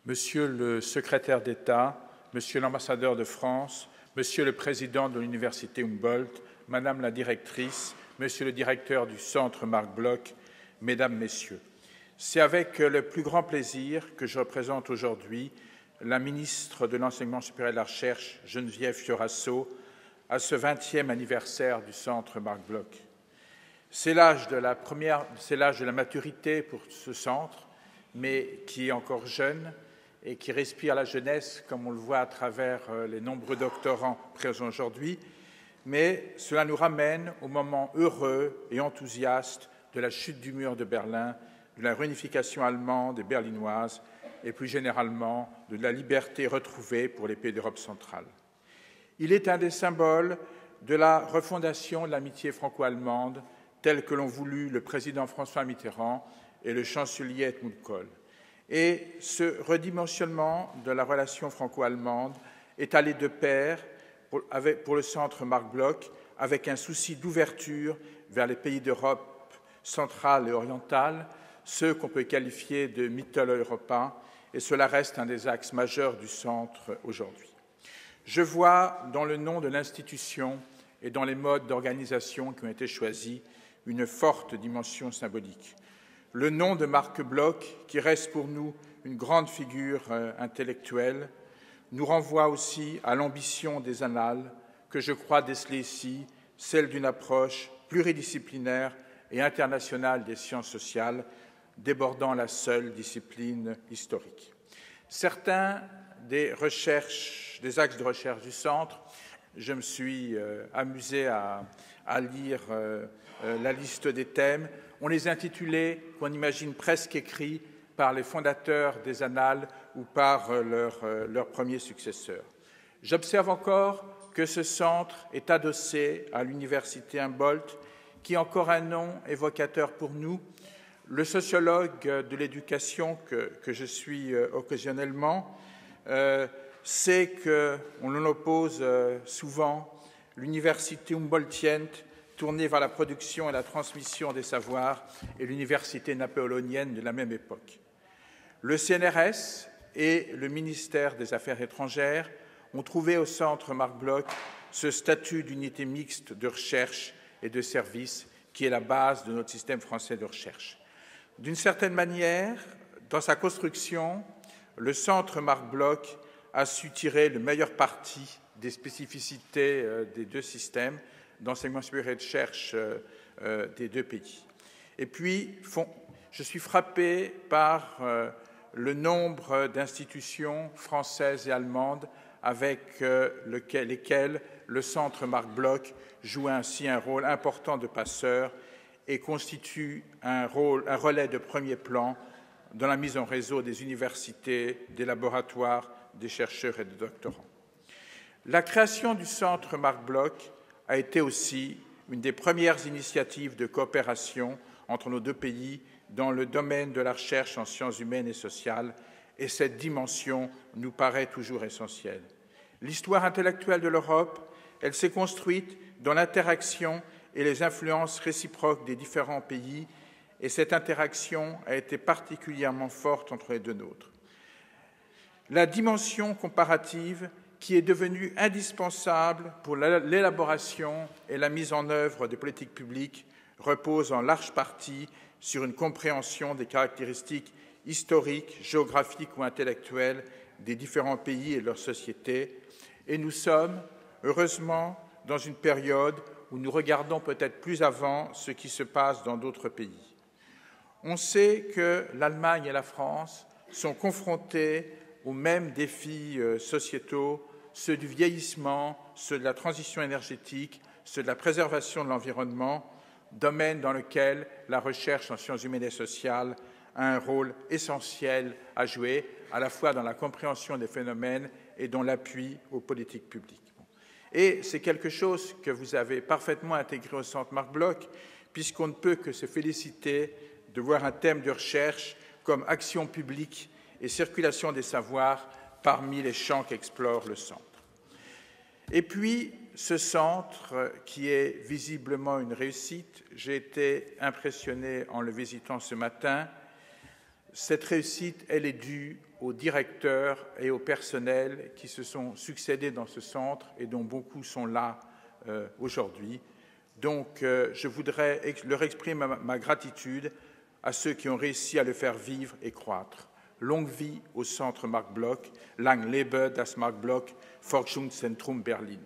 Monsieur le secrétaire d'État, Monsieur l'ambassadeur de France, Monsieur le président de l'Université Humboldt, Madame la directrice, Monsieur le directeur du Centre Marc Bloch, Mesdames, Messieurs, c'est avec le plus grand plaisir que je représente aujourd'hui la ministre de l'Enseignement supérieur et de la Recherche, Geneviève Fioraso, à ce 20e anniversaire du Centre Marc Bloch. C'est l'âge de la maturité pour ce centre, mais qui est encore jeune et qui respire la jeunesse, comme on le voit à travers les nombreux doctorants présents aujourd'hui. Mais cela nous ramène au moment heureux et enthousiaste de la chute du mur de Berlin, de la réunification allemande et berlinoise, et plus généralement de la liberté retrouvée pour les pays d'Europe centrale. Il est un des symboles de la refondation de l'amitié franco-allemande, telle que l'ont voulu le président François Mitterrand et le chancelier Helmut Kohl. Et ce redimensionnement de la relation franco-allemande est allé de pair pour le Centre Marc Bloch avec un souci d'ouverture vers les pays d'Europe centrale et orientale, ceux qu'on peut qualifier de Mitteleuropa, et cela reste un des axes majeurs du Centre aujourd'hui. Je vois dans le nom de l'institution et dans les modes d'organisation qui ont été choisis une forte dimension symbolique. Le nom de Marc Bloch, qui reste pour nous une grande figure intellectuelle, nous renvoie aussi à l'ambition des annales que je crois déceler ici, celle d'une approche pluridisciplinaire et internationale des sciences sociales, débordant la seule discipline historique. Certains des axes de recherche du Centre, je me suis amusé à lire la liste des thèmes. On les intitulait, qu'on imagine presque écrits par les fondateurs des Annales ou par leurs premiers successeurs. J'observe encore que ce centre est adossé à l'Université Humboldt, qui a encore un nom évocateur pour nous. Le sociologue de l'éducation que je suis occasionnellement sait qu'on en oppose souvent l'Université Humboldtienne, tournée vers la production et la transmission des savoirs, et l'université napoléonienne de la même époque. Le CNRS et le ministère des Affaires étrangères ont trouvé au Centre Marc Bloch ce statut d'unité mixte de recherche et de service qui est la base de notre système français de recherche. D'une certaine manière, dans sa construction, le Centre Marc Bloch a su tirer le meilleur parti des spécificités des deux systèmes d'enseignement supérieur et de recherche des deux pays. Et puis, je suis frappé par le nombre d'institutions françaises et allemandes avec lesquelles le Centre Marc Bloch joue ainsi un rôle important de passeur et constitue un relais de premier plan dans la mise en réseau des universités, des laboratoires, des chercheurs et des doctorants. La création du Centre Marc Bloch a été aussi une des premières initiatives de coopération entre nos deux pays dans le domaine de la recherche en sciences humaines et sociales, et cette dimension nous paraît toujours essentielle. L'histoire intellectuelle de l'Europe, elle s'est construite dans l'interaction et les influences réciproques des différents pays, et cette interaction a été particulièrement forte entre les deux nôtres. La dimension comparative qui est devenue indispensable pour l'élaboration et la mise en œuvre des politiques publiques repose en large partie sur une compréhension des caractéristiques historiques, géographiques ou intellectuelles des différents pays et de leurs sociétés. Et nous sommes, heureusement, dans une période où nous regardons peut-être plus avant ce qui se passe dans d'autres pays. On sait que l'Allemagne et la France sont confrontées aux mêmes défis sociétaux, ceux du vieillissement, ceux de la transition énergétique, ceux de la préservation de l'environnement, domaine dans lequel la recherche en sciences humaines et sociales a un rôle essentiel à jouer, à la fois dans la compréhension des phénomènes et dans l'appui aux politiques publiques. Et c'est quelque chose que vous avez parfaitement intégré au Centre Marc Bloch, puisqu'on ne peut que se féliciter de voir un thème de recherche comme action publique et circulation des savoirs parmi les champs qu'explore le centre. Et puis, ce centre qui est visiblement une réussite, j'ai été impressionné en le visitant ce matin. Cette réussite, elle est due aux directeurs et au personnel qui se sont succédés dans ce centre et dont beaucoup sont là aujourd'hui. Donc, je voudrais leur exprimer ma gratitude à ceux qui ont réussi à le faire vivre et croître. Longue vie au Centre Marc Bloch, Lang lebe das Marc Bloch Forschungszentrum Berlin.